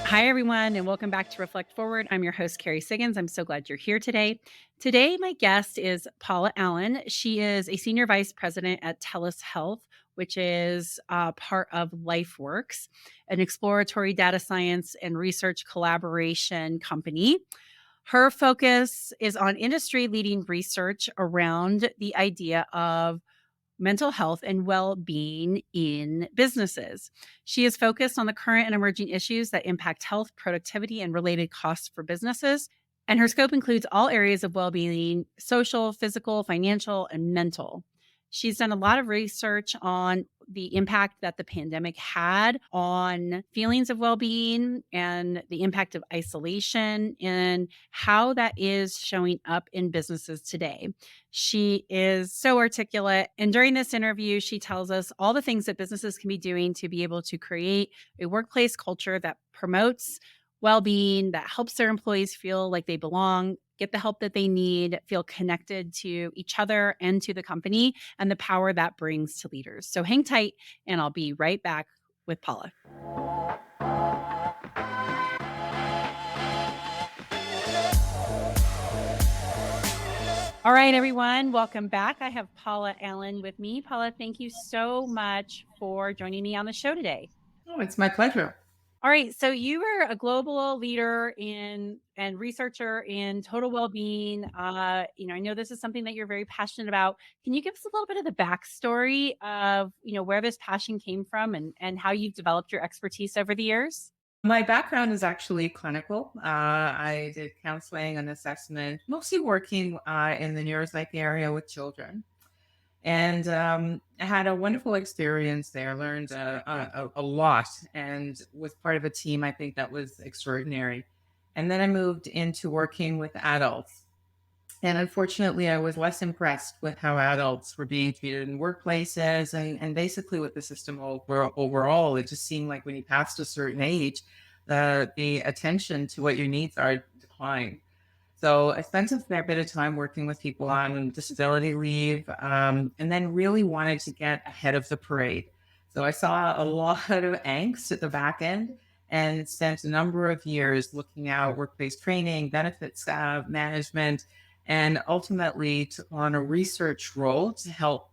Hi, everyone, and welcome back to Reflect Forward. I'm your host, Carrie Siggins. I'm so glad you're here today. Today, my guest is Paula Allen. She is a senior vice president at Telus Health, which is part of LifeWorks, an exploratory data science and research collaboration company. Her focus is on industry leading research around the idea of mental health and well-being in businesses. She is focused on the current and emerging issues that impact health, productivity, and related costs for businesses. And her scope includes all areas of well-being: social, physical, financial, and mental. She's done a lot of research on the impact that the pandemic had on feelings of well-being and the impact of isolation and how that is showing up in businesses today. She is so articulate. And during this interview, she tells us all the things that businesses can be doing to be able to create a workplace culture that promotes well being, that helps their employees feel like they belong, get the help that they need, feel connected to each other and to the company, and the power that brings to leaders. So hang tight, and I'll be right back with Paula. All right, everyone, welcome back. I have Paula Allen with me. Paula, thank you so much for joining me on the show today. Oh, it's my pleasure. All right, so you are a global leader in and researcher in total well-being. I know this is something that you're very passionate about. Can you give us a little bit of the backstory of where this passion came from and how you've developed your expertise over the years? My background is actually clinical. I did counseling and assessment, mostly working in the neuropsych area with children. And I had a wonderful experience there, learned a lot, and was part of a team I think that was extraordinary. And then I moved into working with adults. And unfortunately, I was less impressed with how adults were being treated in workplaces and basically with the system overall. It just seemed like when you passed a certain age, the attention to what your needs are declined. So I spent a fair bit of time working with people on disability leave, and then really wanted to get ahead of the parade. So I saw a lot of angst at the back end and spent a number of years looking at workplace training, benefits management, and ultimately took on a research role to help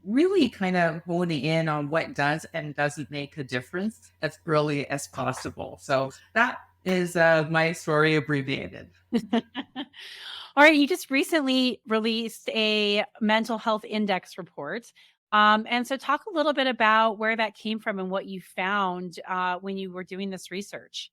really kind of hone in on what does and doesn't make a difference as early as possible. So that is my story abbreviated. All right, you just recently released a mental health index report. And so talk a little bit about where that came from and what you found when you were doing this research.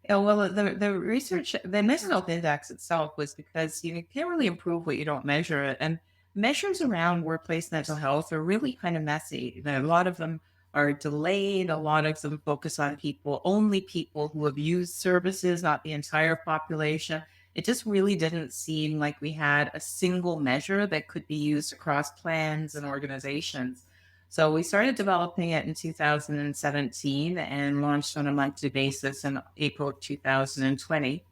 Yeah, well, the research, the mental health index itself was because you can't really improve what you don't measure it. And measures around workplace mental health are really kind of messy. A lot of them are delayed. A lot of them focus on only people who have used services, not the entire population. It just really didn't seem like we had a single measure that could be used across plans and organizations. So we started developing it in 2017 and launched on a monthly basis in April of 2020.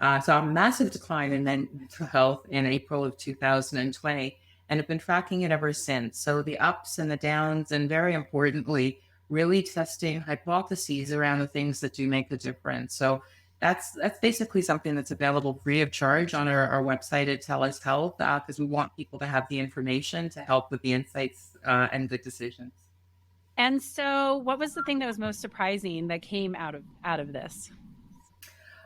Saw a massive decline in mental health in April of 2020 and have been tracking it ever since. So the ups and the downs, and very importantly, really testing hypotheses around the things that do make a difference. So that's basically something that's available free of charge on our website at Telus Health because we want people to have the information to help with the insights and the decisions. And so what was the thing that was most surprising that came out of this?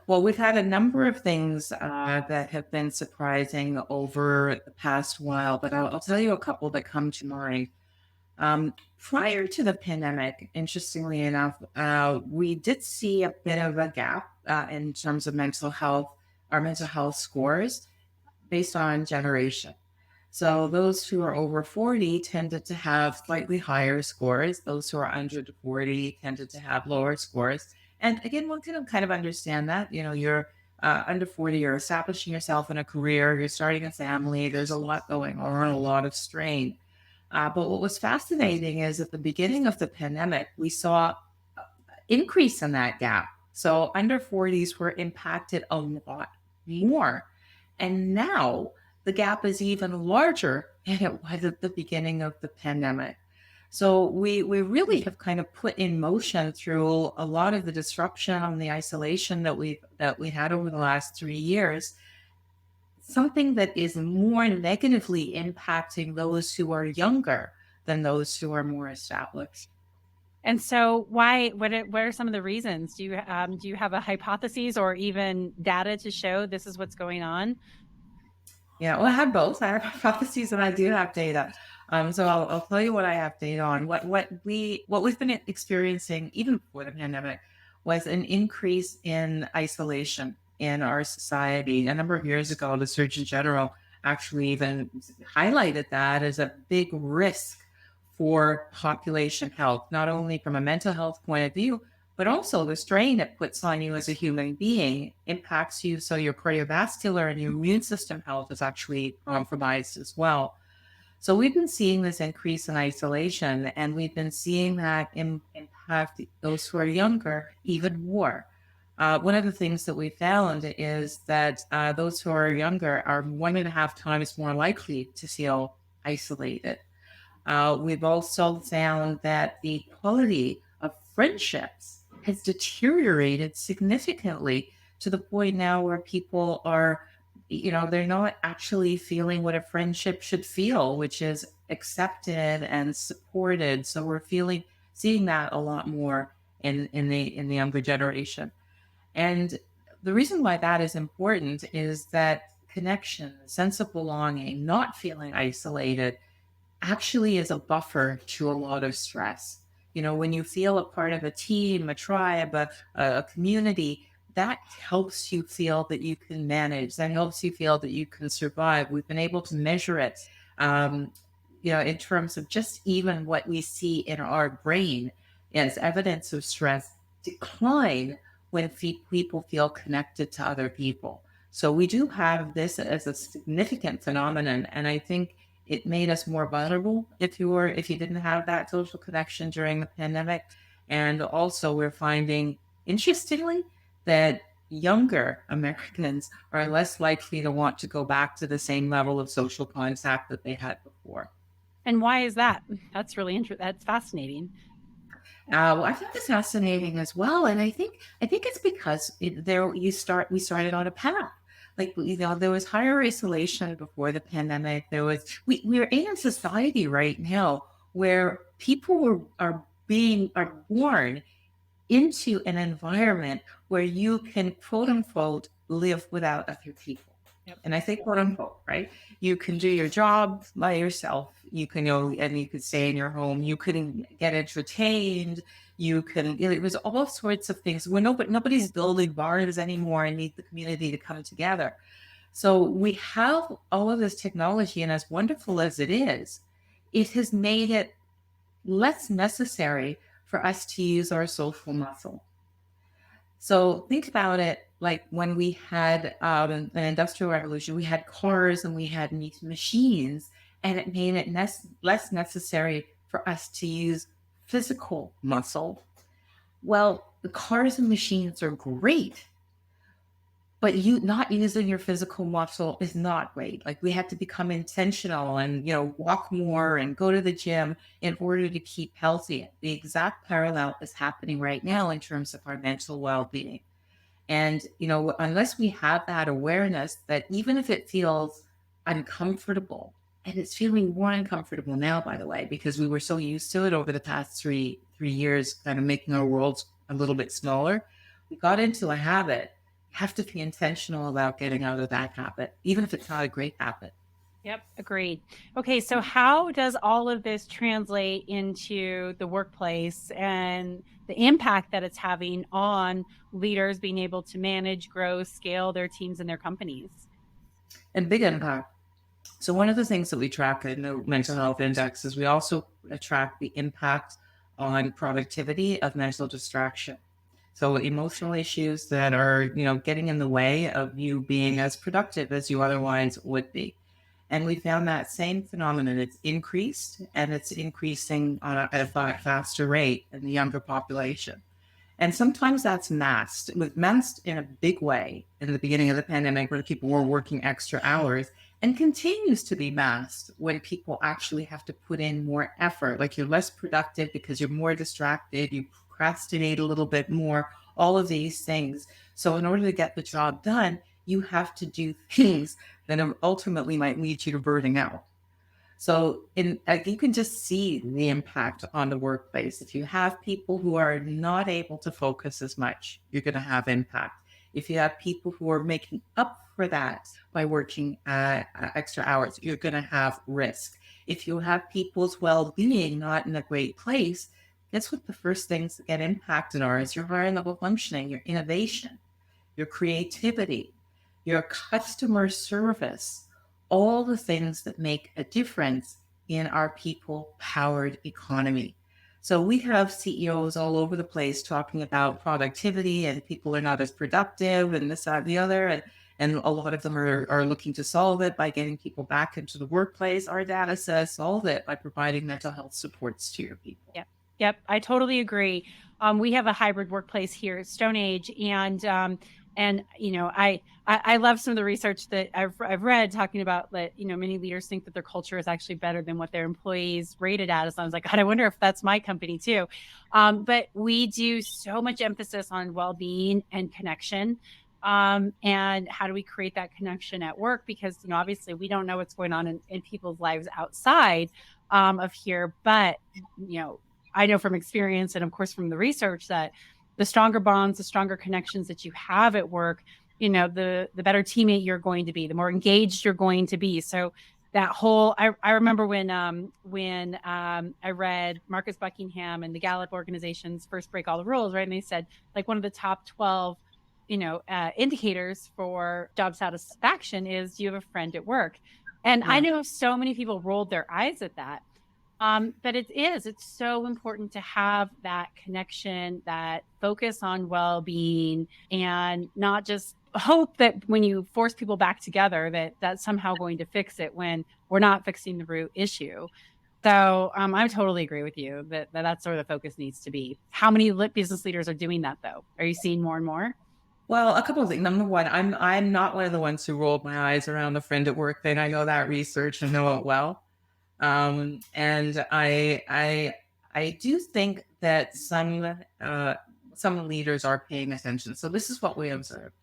Well, we've had a number of things that have been surprising over the past while, but I'll tell you a couple that come to mind. Prior to the pandemic, interestingly enough, we did see a bit of a gap in terms of our mental health scores based on generation. So those who are over 40 tended to have slightly higher scores. Those who are under 40 tended to have lower scores. And again, one can kind of understand that. You're under 40, you're establishing yourself in a career, you're starting a family, there's a lot going on, a lot of strain. But what was fascinating is at the beginning of the pandemic, we saw increase in that gap. So under 40s were impacted a lot more. And now the gap is even larger than it was at the beginning of the pandemic. So we really have kind of put in motion through a lot of the disruption and the isolation that we had over the last 3 years, something that is more negatively impacting those who are younger than those who are more established. And so why what are some of the reasons? Do you have a hypothesis or even data to show this is what's going on? Yeah, well, I have both. I have hypotheses and I do have data. So I'll tell you what I have data on. What we've been experiencing even before the pandemic was an increase in isolation in our society. A number of years ago, the Surgeon General actually even highlighted that as a big risk for population health, not only from a mental health point of view, but also the strain it puts on you as a human being impacts you. So your cardiovascular and your immune system health is actually compromised as well. So we've been seeing this increase in isolation, and we've been seeing that impact those who are younger even more. One of the things that we found is that those who are younger are 1.5 times more likely to feel isolated. We've also found that the quality of friendships has deteriorated significantly to the point now where people are, they're not actually feeling what a friendship should feel, which is accepted and supported. So seeing that a lot more in the younger generation. And the reason why that is important is that connection, sense of belonging, not feeling isolated actually is a buffer to a lot of stress. When you feel a part of a team, a tribe, a community, that helps you feel that you can manage, that helps you feel that you can survive. We've been able to measure it, in terms of just even what we see in our brain as evidence of stress decline when people feel connected to other people. So we do have this as a significant phenomenon. And I think it made us more vulnerable if you didn't have that social connection during the pandemic. And also we're finding, interestingly, that younger Americans are less likely to want to go back to the same level of social contact that they had before. And why is that? That's really interesting. That's fascinating. Well, I think it's fascinating as well, and I think it's because we started on a path. Like, there was higher isolation before the pandemic. We're in a society right now where are born into an environment where you can, quote unquote, live without other people. Yep. And I say quote unquote, right? You can do your job by yourself. You can, and you could stay in your home. You can get entertained. It was all sorts of things. Nobody's building bars anymore and need the community to come together. So we have all of this technology, and as wonderful as it has made it less necessary for us to use our social muscle. So think about it like when we had an industrial revolution, we had cars and we had these machines, and it made it less necessary for us to use physical muscle. Well, the cars and machines are great, but you not using your physical muscle is not great. Like, we have to become intentional and, walk more and go to the gym in order to keep healthy. The exact parallel is happening right now in terms of our mental well-being. And, unless we have that awareness that even if it feels uncomfortable, and it's feeling more uncomfortable now, by the way, because we were so used to it over the past three years, kind of making our worlds a little bit smaller, we got into a habit. You have to be intentional about getting out of that habit, even if it's not a great habit. Yep, agreed. Okay, so how does all of this translate into the workplace and the impact that it's having on leaders being able to manage, grow, scale their teams and their companies? And big impact. So one of the things that we track in the mental health index is we also track the impact on productivity of mental distraction. So emotional issues that are, getting in the way of you being as productive as you otherwise would be. And we found that same phenomenon. It's increased, and it's increasing at a faster rate in the younger population. And sometimes that's masked. It was masked in a big way in the beginning of the pandemic, where people were working extra hours. and continues to be masked when people actually have to put in more effort. Like you're less productive because you're more distracted, you procrastinate a little bit more, all of these things. So, in order to get the job done, you have to do things that ultimately might lead you to burning out. So, you can just see the impact on the workplace. If you have people who are not able to focus as much, you're going to have impact. If you have people who are making up for that by working extra hours, you're going to have risk. If you have people's well-being not in a great place, guess what the first things that get impacted are is your higher level functioning, your innovation, your creativity, your customer service, all the things that make a difference in our people powered economy. So we have CEOs all over the place talking about productivity and people are not as productive and this, that, and the other. And a lot of them are looking to solve it by getting people back into the workplace. Our data says solve it by providing mental health supports to your people. Yep. Yep. I totally agree. We have a hybrid workplace here at Stone Age, and I love some of the research that I've read talking about that. Many leaders think that their culture is actually better than what their employees rated at. So I was like, God, I wonder if that's my company too. But we do so much emphasis on well-being and connection. And how do we create that connection at work? Because obviously we don't know what's going on in people's lives outside of here, but I know from experience and of course from the research that the stronger bonds, the stronger connections that you have at work, the better teammate you're going to be, the more engaged you're going to be. So that whole, I remember when I read Marcus Buckingham and the Gallup organization's First Break All the Rules, right? And they said like one of the top 12 indicators for job satisfaction is, do you have a friend at work? And I know so many people rolled their eyes at that. But it's so important to have that connection, that focus on well-being, and not just hope that when you force people back together that that's somehow going to fix it when we're not fixing the root issue. So I totally agree with you that that's where the focus needs to be. How many business leaders are doing that though? Are you seeing more and more? Well, a couple of things. Number one, I'm not one of the ones who rolled my eyes around the friend at work thing. I know that research and know it well. And I do think that some leaders are paying attention. So this is what we observed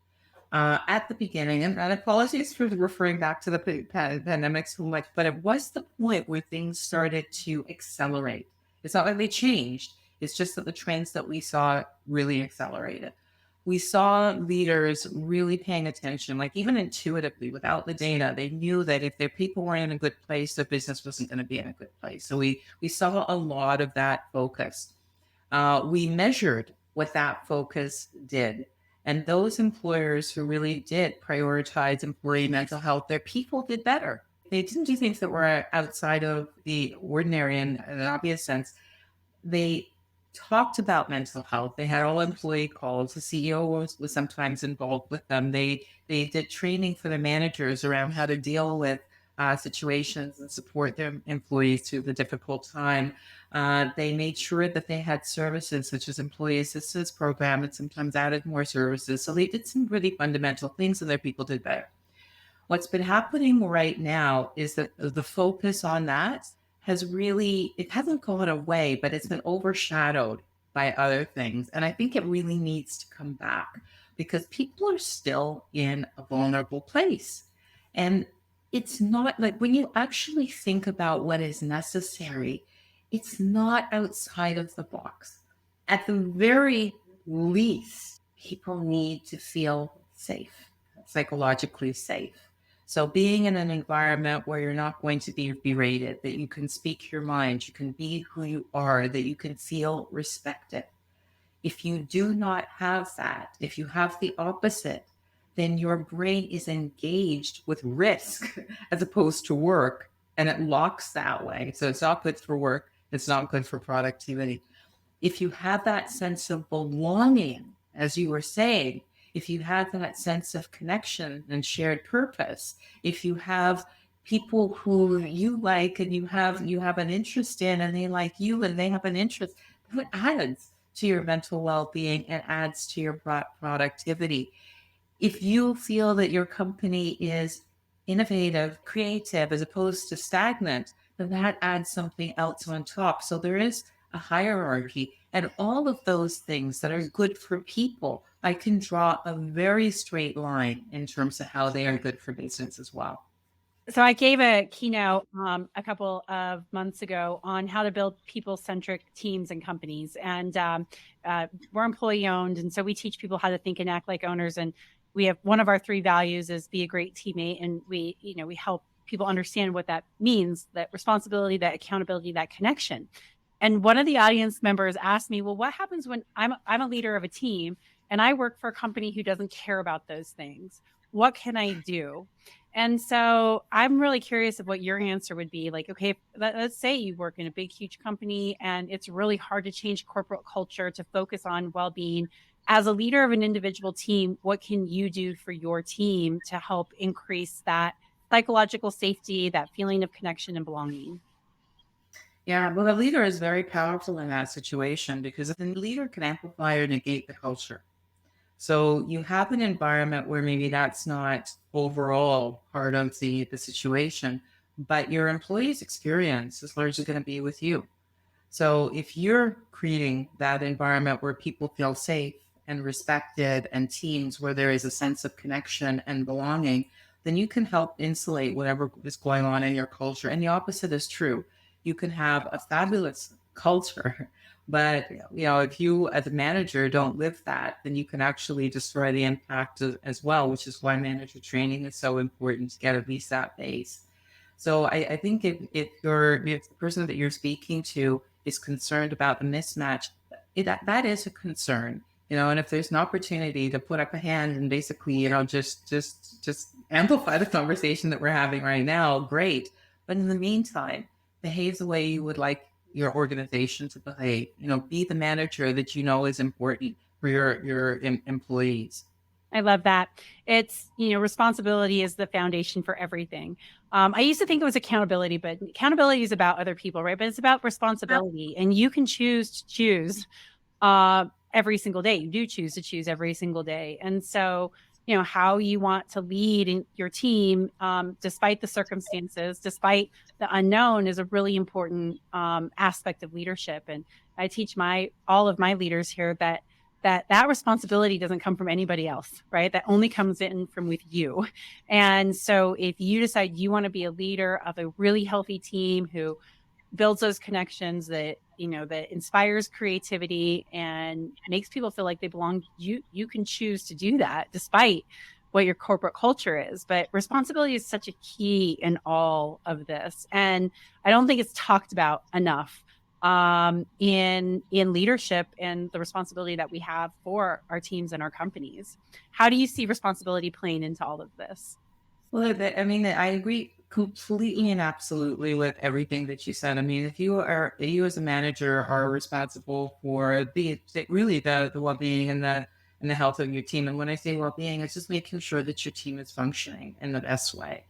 at the beginning, and apologies for referring back to the pandemic so much, but it was the point where things started to accelerate. It's not like they changed. It's just that the trends that we saw really accelerated. We saw leaders really paying attention, like even intuitively without the data, they knew that if their people weren't in a good place, their business wasn't going to be in a good place. So we saw a lot of that focus. We measured what that focus did. And those employers who really did prioritize employee mental health, their people did better. They didn't do things that were outside of the ordinary in an obvious sense. They talked about mental health. They had all employee calls. The CEO was sometimes involved with them. They did training for the managers around how to deal with situations and support their employees through the difficult time. They made sure that they had services such as employee assistance program and sometimes added more services. So they did some really fundamental things and their people did better. What's been happening right now is that the focus on that it hasn't gone away, but it's been overshadowed by other things. And I think it really needs to come back because people are still in a vulnerable place. And it's not like when you actually think about what is necessary, it's not outside of the box. At the very least, people need to feel safe, psychologically safe. So being in an environment where you're not going to be berated, that you can speak your mind, you can be who you are, that you can feel respected. If you do not have that, if you have the opposite, then your brain is engaged with risk as opposed to work, and it locks that way. So it's not good for work. It's not good for productivity. If you have that sense of belonging, as you were saying, if you have that sense of connection and shared purpose, if you have people who you like and you have an interest in and they like you and they have an interest, it adds to your mental well-being and adds to your productivity. If you feel that your company is innovative, creative, as opposed to stagnant, then that adds something else on top. So there is a hierarchy, and all of those things that are good for people, I can draw a very straight line in terms of how they are good for business as well. So I gave a keynote a couple of months ago on how to build people-centric teams and companies, and we're employee-owned, and so we teach people how to think and act like owners. And we have one of our three values is be a great teammate, and we help people understand what that means: that responsibility, that accountability, that connection. And one of the audience members asked me, "Well, what happens when I'm a leader of a team and I work for a company who doesn't care about those things? What can I do?" And so I'm really curious of what your answer would be. Like, okay, let's say you work in a big, huge company and it's really hard to change corporate culture to focus on well-being. As a leader of an individual team, what can you do for your team to help increase that psychological safety, that feeling of connection and belonging? Yeah, well, the leader is very powerful in that situation because the leader can amplify or negate the culture. So you have an environment where maybe that's not overall part of the situation, but your employees' experience is largely going to be with you. So if you're creating that environment where people feel safe and respected and teams where there is a sense of connection and belonging, then you can help insulate whatever is going on in your culture. And the opposite is true. You can have a fabulous culture, but if you as a manager don't live that, then you can actually destroy the impact as well, which is why manager training is so important to get at least that base. So I think if the person that you're speaking to is concerned about the mismatch, that is a concern, and if there's an opportunity to put up a hand and basically, just amplify the conversation that we're having right now, great. But in the meantime, behave the way you would like your organization to behave. Be the manager that you know is important for your employees. I love that. Responsibility is the foundation for everything. I used to think it was accountability, but accountability is about other people, right? But it's about responsibility, and you can choose every single day. You do choose to choose every single day. And so, how you want to lead in your team, despite the circumstances, despite the unknown, is a really important aspect of leadership. And I teach all of my leaders here that responsibility doesn't come from anybody else, right? That only comes in from with you. And so if you decide you want to be a leader of a really healthy team who builds those connections that inspires creativity and makes people feel like they belong, you can choose to do that despite what your corporate culture is. But responsibility is such a key in all of this, and I don't think it's talked about enough in leadership and the responsibility that we have for our teams and our companies. How do you see responsibility playing into all of this? Well, I mean, I agree completely and absolutely with everything that you said. I mean, if you as a manager are responsible for really the well-being and the health of your team. And when I say well-being, it's just making sure that your team is functioning in the best way.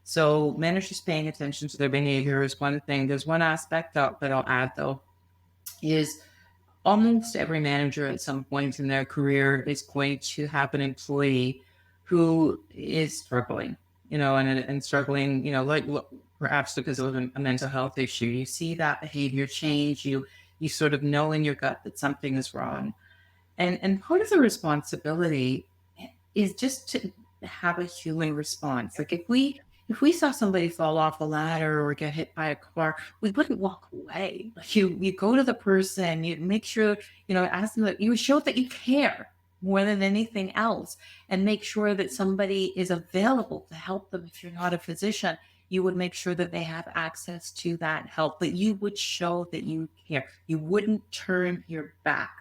So managers paying attention to their behavior is one thing. There's one aspect that I'll add though, is almost every manager at some point in their career is going to have an employee who is struggling, and struggling, perhaps because of a mental health issue. You see that behavior change. You sort of know in your gut that something is wrong. And part of the responsibility is just to have a human response. Like if we saw somebody fall off a ladder or get hit by a car, we wouldn't walk away. Like you go to the person, you make sure, ask them that you show that you care more than anything else, and make sure that somebody is available to help them. If you're not a physician, you would make sure that they have access to that help, that you would show that you care. You wouldn't turn your back.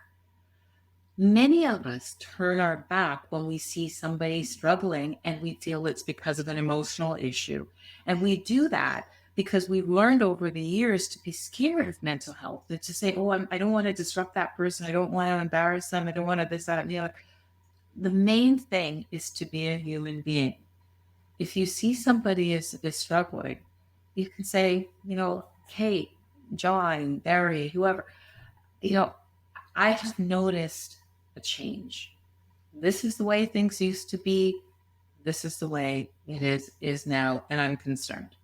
Many of us turn our back when we see somebody struggling and we feel it's because of an emotional issue. And we do that because we've learned over the years to be scared of mental health, and to say, oh, I don't want to disrupt that person. I don't want to embarrass them. I don't want to this, that, and the other. The main thing is to be a human being. If you see somebody is struggling, you can say, Kate, John, Barry, whoever, you know, I have noticed a change. This is the way things used to be. this is the way it is now, and I'm concerned.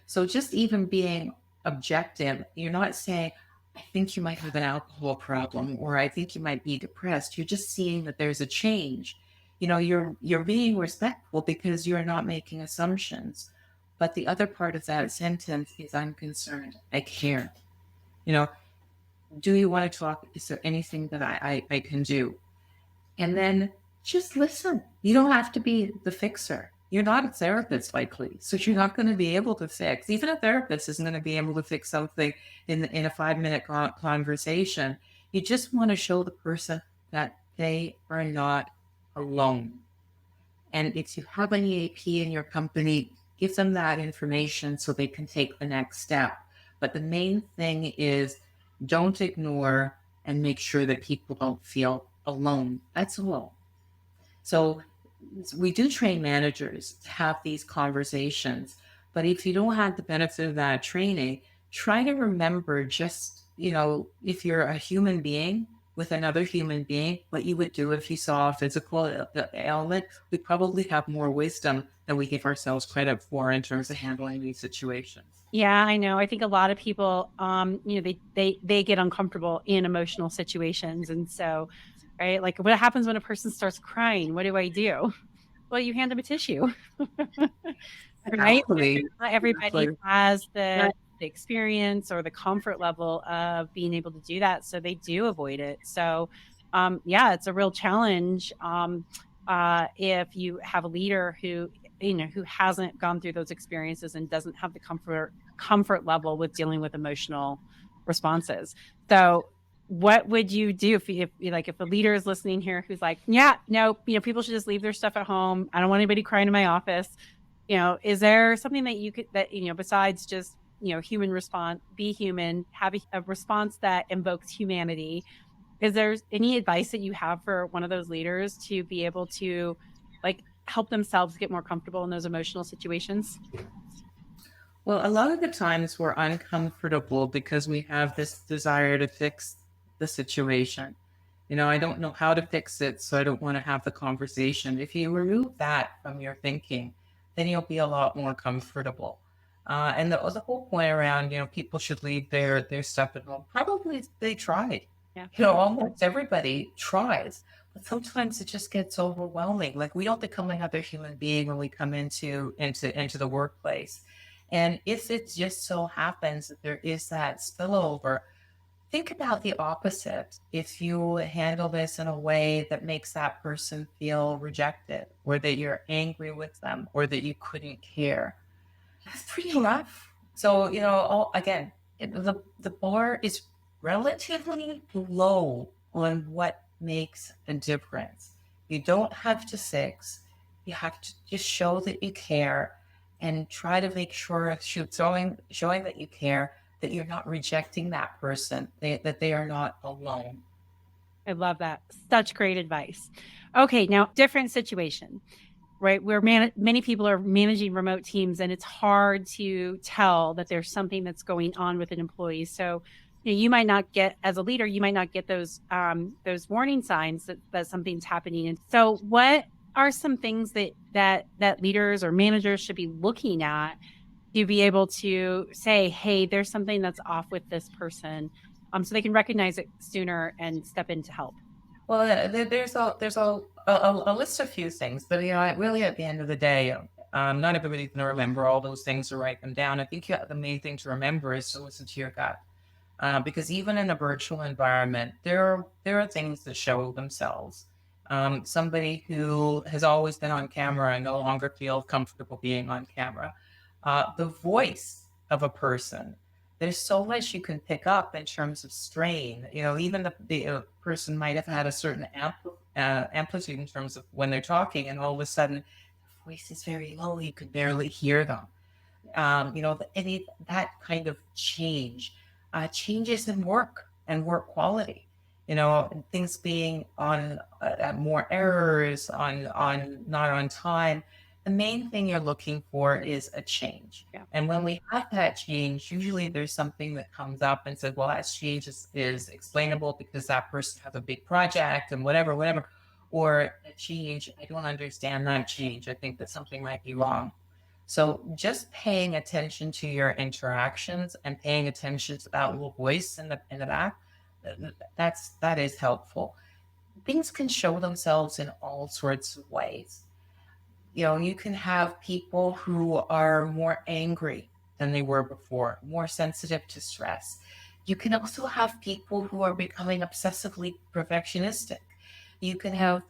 So just even being objective, you're not saying, I think you might have an alcohol problem or I think you might be depressed. You're just seeing that there's a change. You're being respectful because you're not making assumptions. But the other part of that sentence is I'm concerned. I care. You know, do you want to talk? Is there anything that I can do? And then just listen. You don't have to be the fixer. You're not a therapist, likely. So you're not going to be able to fix. Even a therapist isn't going to be able to fix something in a 5 minute conversation. You just want to show the person that they are not alone. And if you have an EAP in your company, give them that information so they can take the next step. But the main thing is don't ignore and make sure that people don't feel alone. That's all. So we do train managers to have these conversations. But if you don't have the benefit of that training, try to remember just, if you're a human being with another human being, what you would do if you saw a physical ailment, we probably have more wisdom than we give ourselves credit for in terms of handling these situations. Yeah, I know. I think a lot of people, they get uncomfortable in emotional situations. And so, right, like what happens when a person starts crying? What do I do? Well, you hand them a tissue, right? Absolutely. Not everybody Exactly. has the experience or the comfort level of being able to do that, so they do avoid it. So, yeah, it's a real challenge if you have a leader who hasn't gone through those experiences and doesn't have the comfort level with dealing with emotional responses. So, what would you do if a leader is listening here who's like, yeah, no, people should just leave their stuff at home. I don't want anybody crying in my office. Is there something that you could besides just human response, be human, have a response that invokes humanity? Is there any advice that you have for one of those leaders to be able to like help themselves get more comfortable in those emotional situations? Well, a lot of the times we're uncomfortable because we have this desire to fix the situation. I don't know how to fix it, so I don't want to have the conversation. If you remove that from your thinking, then you'll be a lot more comfortable. And the whole point around, people should leave their stuff at home. Probably they tried. Yeah. Almost everybody tries, but sometimes it just gets overwhelming. Like we don't become another human being when we come into the workplace. And if it just so happens that there is that spillover, think about the opposite. If you handle this in a way that makes that person feel rejected, or that you're angry with them, or that you couldn't care, that's pretty rough. So, again, the bar is relatively low on what makes a difference. You don't have to fix, you have to just show that you care and try to make sure showing that you care, that you're not rejecting that person, that they are not alone. I love that. Such great advice. Okay, now different situation, right? Where many people are managing remote teams, and it's hard to tell that there's something that's going on with an employee. So, you might not get, as a leader, you might not get those warning signs that something's happening. And so, what are some things that leaders or managers should be looking at to be able to say, hey, there's something that's off with this person, so they can recognize it sooner and step in to help? Well, there's a list of few things, but really at the end of the day, not everybody's going to remember all those things or write them down. I think the main thing to remember is to listen to your gut, because even in a virtual environment, there are things that show themselves. Somebody who has always been on camera and no longer feels comfortable being on camera. The voice of a person, there's so much you can pick up in terms of strain. Even the person might have had a certain amplitude in terms of when they're talking, and all of a sudden, the voice is very low. You could barely hear them. That kind of changes in work and work quality. Things being on more errors, on not on time. The main thing you're looking for is a change. Yeah. And when we have that change, usually there's something that comes up and says, well, that change is explainable because that person has a big project and whatever. or a change, I don't understand that change. I think that something might be wrong. So just paying attention to your interactions and paying attention to that little voice in the back, that is helpful. Things can show themselves in all sorts of ways. You can have people who are more angry than they were before, more sensitive to stress. You can also have people who are becoming obsessively perfectionistic. You can have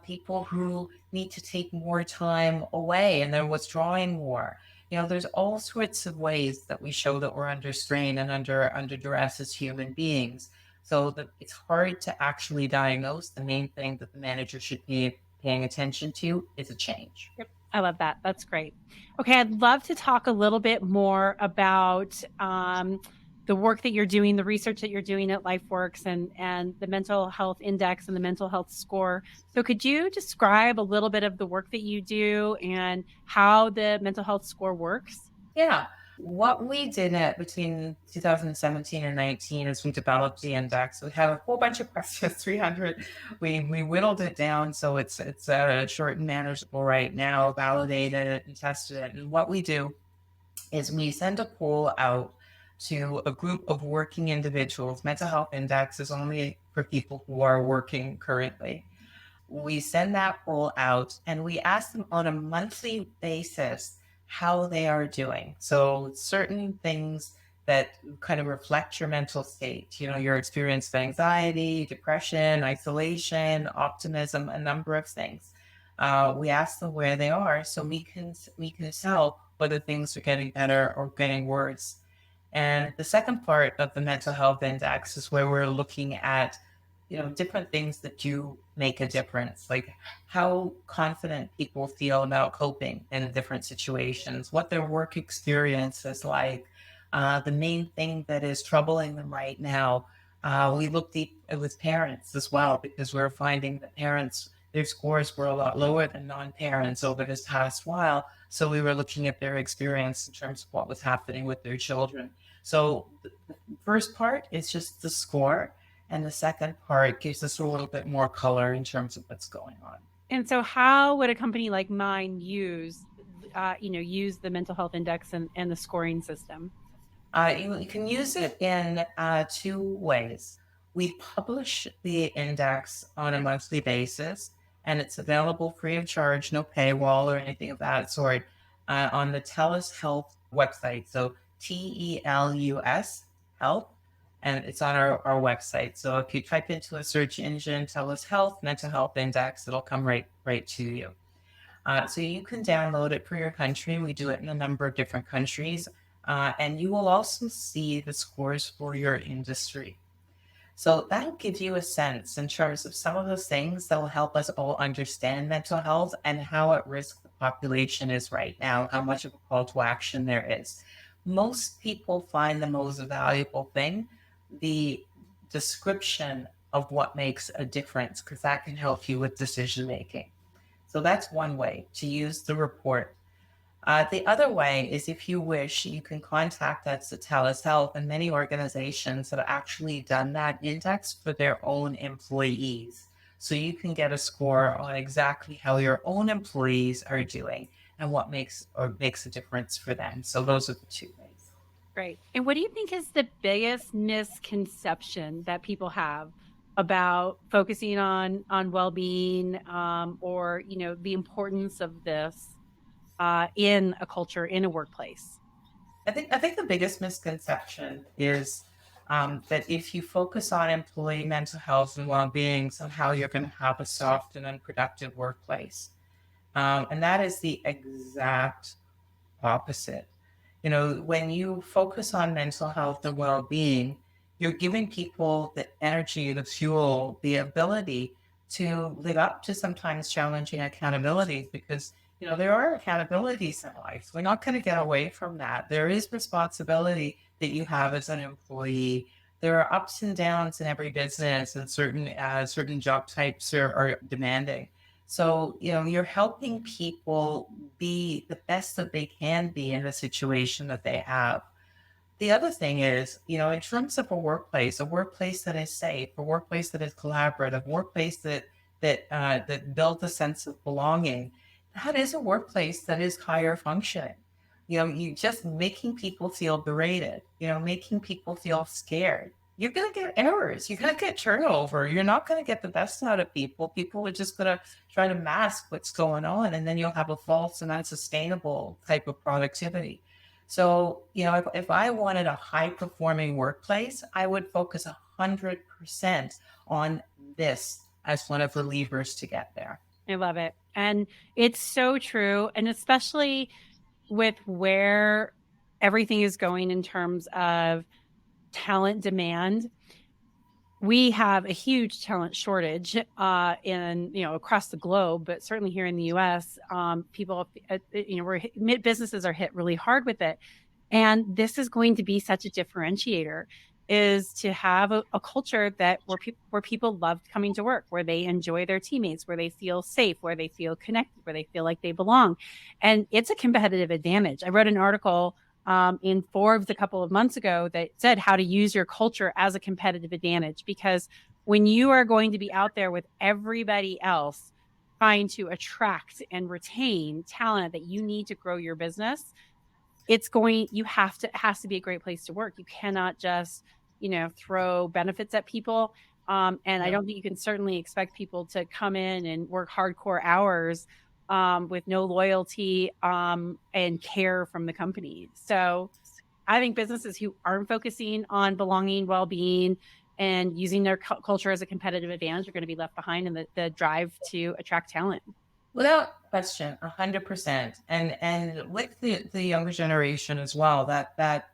people who need to take more time away and they're withdrawing more. There's all sorts of ways that we show that we're under strain and under duress as human beings. So that it's hard to actually diagnose. The main thing that the manager should be paying attention to is a change. Yep. I love that. That's great. Okay, I'd love to talk a little bit more about the work that you're doing, the research that you're doing at LifeWorks, and the mental health index and the mental health score. So, could you describe a little bit of the work that you do and how the mental health score works? Yeah. What we did between 2017 and 19 is we developed the index. We had a whole bunch of questions, 300. We whittled it down so it's short and manageable right now, validated it and tested it. And what we do is we send a poll out to a group of working individuals. Mental health index is only for people who are working currently. We send that poll out and we ask them on a monthly basis how they are doing. So, certain things that kind of reflect your mental state, your experience of anxiety, depression, isolation, optimism, a number of things. We ask them where they are so we can tell whether things are getting better or getting worse. And the second part of the mental health index is where we're looking at different things that do make a difference, like how confident people feel about coping in different situations, what their work experience is like, the main thing that is troubling them right now. We looked with parents as well because we're finding that parents, their scores were a lot lower than non-parents over this past while. So we were looking at their experience in terms of what was happening with their children. So the first part is just the score. And the second part gives us a little bit more color in terms of what's going on. And so, how would a company like mine use the mental health index and the scoring system? You can use it in two ways. We publish the index on a monthly basis, and it's available free of charge, no paywall or anything of that sort, on the Telus Health website. So TELUS Health, and it's on our website. So if you type into a search engine, Telus Health, Mental Health Index, it'll come right to you. So you can download it for your country. We do it in a number of different countries. And you will also see the scores for your industry. So that'll give you a sense in terms of some of those things that will help us all understand mental health and how at risk the population is right now, how much of a call to action there is. Most people find the most valuable thing the description of what makes a difference, because that can help you with decision making. So that's one way to use the report. The other way is if you wish, you can contact us at Telus Health, and many organizations have actually done that index for their own employees. So you can get a score on exactly how your own employees are doing and what makes a difference for them. So those are the two ways. Great. And what do you think is the biggest misconception that people have about focusing on well-being, or the importance of this in a culture, in a workplace? I think the biggest misconception is that if you focus on employee mental health and well-being, somehow you're going to have a soft and unproductive workplace. And that is the exact opposite. When you focus on mental health and well being, you're giving people the energy, the fuel, the ability to live up to sometimes challenging accountabilities because, there are accountabilities in life. We're not going to get away from that. There is responsibility that you have as an employee. There are ups and downs in every business, and certain job types are demanding. So, you're helping people be the best that they can be in the situation that they have. The other thing is, in terms of a workplace that is safe, a workplace that is collaborative, a workplace that that build a sense of belonging, that is a workplace that is higher functioning. You just making people feel berated, making people feel scared. You're going to get errors. You're going to get turnover. You're not going to get the best out of people. People are just going to try to mask what's going on. And then you'll have a false and unsustainable type of productivity. So, if I wanted a high performing workplace, I would focus 100% on this as one of the levers to get there. I love it. And it's so true. And especially with where everything is going in terms of talent demand, we have a huge talent shortage across the globe, but certainly here in the U.S., people, businesses are hit really hard with it. And this is going to be such a differentiator, is to have a culture that where people love coming to work, where they enjoy their teammates, where they feel safe, where they feel connected, where they feel like they belong. And it's a competitive advantage. I wrote an article in Forbes a couple of months ago that said how to use your culture as a competitive advantage, because when you are going to be out there with everybody else trying to attract and retain talent that you need to grow your business, it has to be a great place to work. You cannot just, throw benefits at people. And I don't think you can certainly expect people to come in and work hardcore hours with no loyalty and care from the company. So I think businesses who aren't focusing on belonging, well-being, and using their culture as a competitive advantage are going to be left behind in the drive to attract talent. Without question, 100%. And with the younger generation as well, that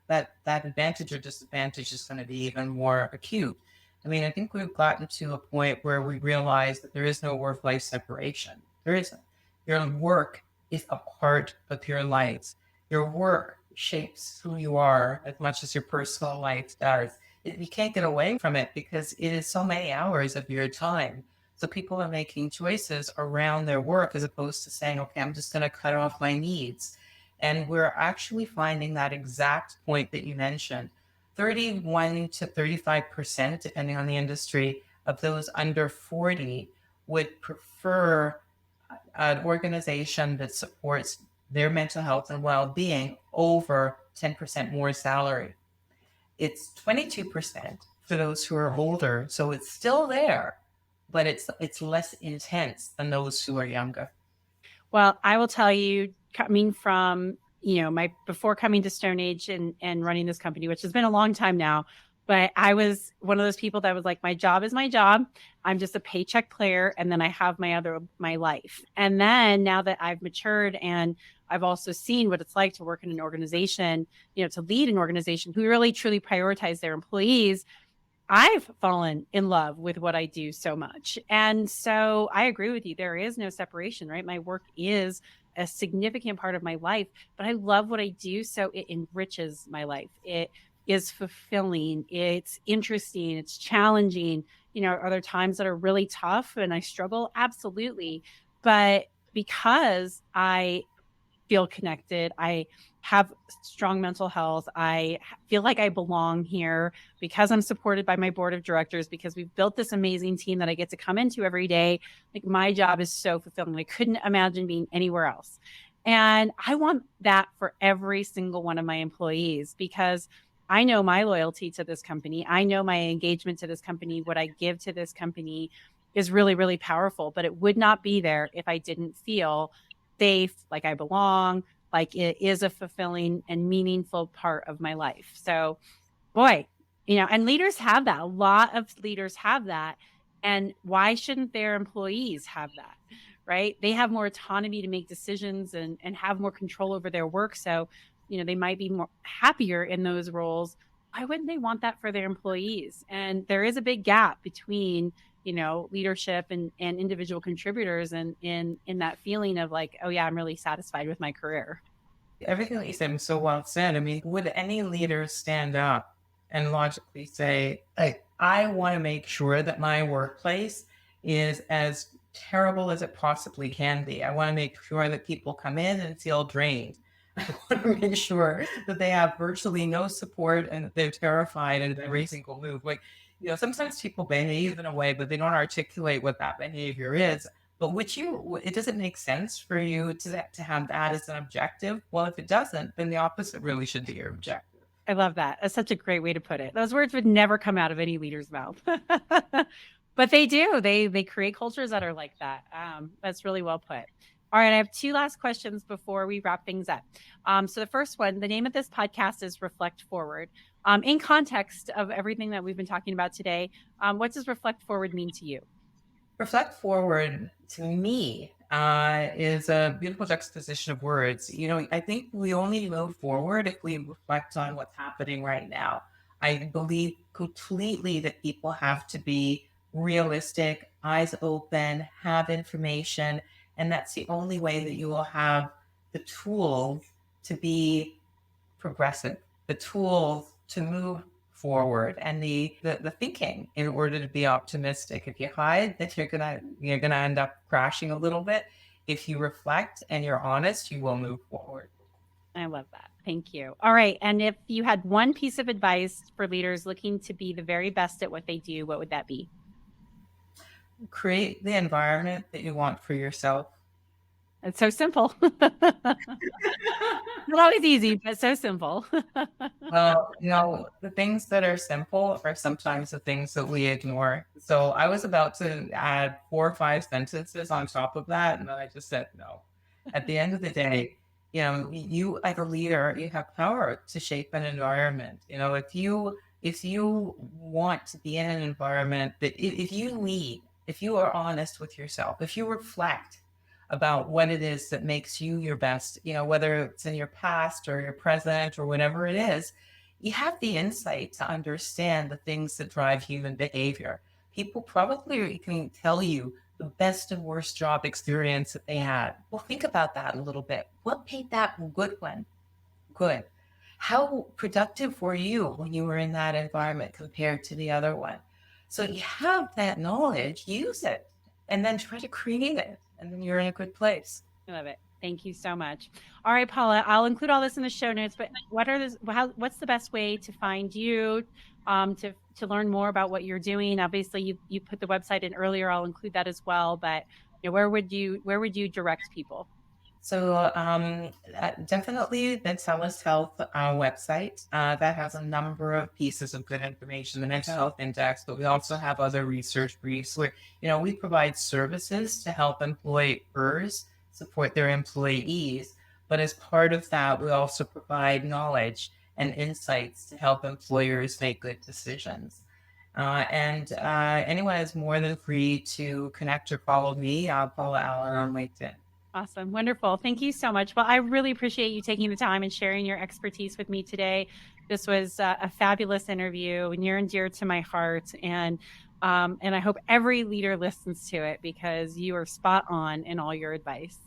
advantage or disadvantage is going to be even more acute. I mean, I think we've gotten to a point where we realize that there is no work-life separation. There isn't. Your work is a part of your life. Your work shapes who you are as much as your personal life does. You can't get away from it because it is so many hours of your time. So people are making choices around their work as opposed to saying, okay, I'm just going to cut off my needs. And we're actually finding that exact point that you mentioned. 31 to 35%, depending on the industry, of those under 40 would prefer an organization that supports their mental health and well-being over 10% more salary. It's 22% for those who are older. So it's still there, but it's less intense than those who are younger. Well, I will tell you, coming from, my before coming to Stone Age and running this company, which has been a long time now, but I was one of those people that was like, my job is my job. I'm just a paycheck player. And then I have my life. And then now that I've matured and I've also seen what it's like to work in an organization, to lead an organization who really truly prioritize their employees, I've fallen in love with what I do so much. And so I agree with you. There is no separation, right? My work is a significant part of my life, but I love what I do. So it enriches my life. It is fulfilling. It's interesting. It's challenging. Are there times that are really tough and I struggle? Absolutely. But because I feel connected, I have strong mental health, I feel like I belong here because I'm supported by my board of directors, because we've built this amazing team that I get to come into every day. Like, my job is so fulfilling. I couldn't imagine being anywhere else. And I want that for every single one of my employees, because I know my loyalty to this company. I know my engagement to this company, what I give to this company is really, really powerful, but it would not be there if I didn't feel safe, like I belong, like it is a fulfilling and meaningful part of my life. So, boy, and leaders have that. A lot of leaders have that. And why shouldn't their employees have that? Right? They have more autonomy to make decisions and have more control over their work. So, they might be more happier in those roles. Why wouldn't they want that for their employees? And there is a big gap between leadership and individual contributors, and in that feeling of like, oh yeah, I'm really satisfied with my career. Everything that you said was so well said. I mean, would any leader stand up and logically say, like, I want to make sure that my workplace is as terrible as it possibly can be. I want to make sure that people come in and feel drained. I want to make sure that they have virtually no support and that they're terrified in every single move. Like, Sometimes people behave in a way, but they don't articulate what that behavior is. But it doesn't make sense for you to have that as an objective. Well, if it doesn't, then the opposite really should be your objective. I love that. That's such a great way to put it. Those words would never come out of any leader's mouth. But they do. They create cultures that are like that. That's really well put. All right, I have two last questions before we wrap things up. So the first one, the name of this podcast is Reflect Forward. In context of everything that we've been talking about today, what does Reflect Forward mean to you? Reflect forward to me is a beautiful juxtaposition of words. I think we only move forward if we reflect on what's happening right now. I believe completely that people have to be realistic, eyes open, have information, and that's the only way that you will have the tools to be progressive, the tools to move forward, and the thinking in order to be optimistic. If you hide, then you're gonna end up crashing a little bit. If you reflect and you're honest, you will move forward. I love that. Thank you. All right. And if you had one piece of advice for leaders looking to be the very best at what they do, what would that be? Create the environment that you want for yourself. It's so simple. Not always easy, but so simple. Well, the things that are simple are sometimes the things that we ignore. So I was about to add 4 or 5 sentences on top of that, and then I just said no. At the end of the day, you as a leader, you have power to shape an environment. If you want to be in an environment if you lead, if you are honest with yourself, if you reflect about what it is that makes you your best, whether it's in your past or your present or whatever it is, you have the insight to understand the things that drive human behavior. People probably can tell you the best and worst job experience that they had. Well, think about that a little bit. What made that good one? Good. How productive were you when you were in that environment compared to the other one? So you have that knowledge, use it, and then try to create it. And then you're in a good place. I love it. Thank you so much. All right, Paula, I'll include all this in the show notes, but what's the best way to find you, to learn more about what you're doing? Obviously you put the website in earlier. I'll include that as well, but where would you direct people? So definitely the Telus Health website that has a number of pieces of good information, the mental health index, but we also have other research briefs where, we provide services to help employers support their employees. But as part of that, we also provide knowledge and insights to help employers make good decisions. And anyone is more than free to connect or follow me, Paula Allen on LinkedIn. Awesome. Wonderful. Thank you so much. Well, I really appreciate you taking the time and sharing your expertise with me today. This was a fabulous interview, near and dear to my heart. And I hope every leader listens to it because you are spot on in all your advice.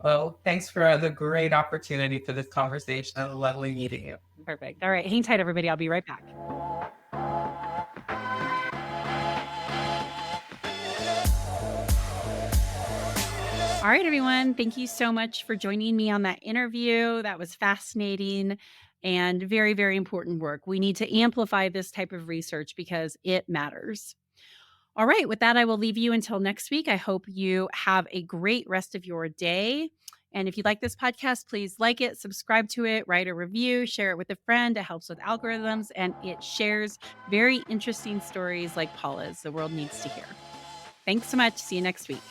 Well, thanks for the great opportunity for this conversation and lovely meeting you. Perfect. All right. Hang tight, everybody. I'll be right back. All right, everyone. Thank you so much for joining me on that interview. That was fascinating and very, very important work. We need to amplify this type of research because it matters. All right, with that, I will leave you until next week. I hope you have a great rest of your day. And if you like this podcast, please like it, subscribe to it, write a review, share it with a friend. It helps with algorithms and it shares very interesting stories like Paula's the world needs to hear. Thanks so much. See you next week.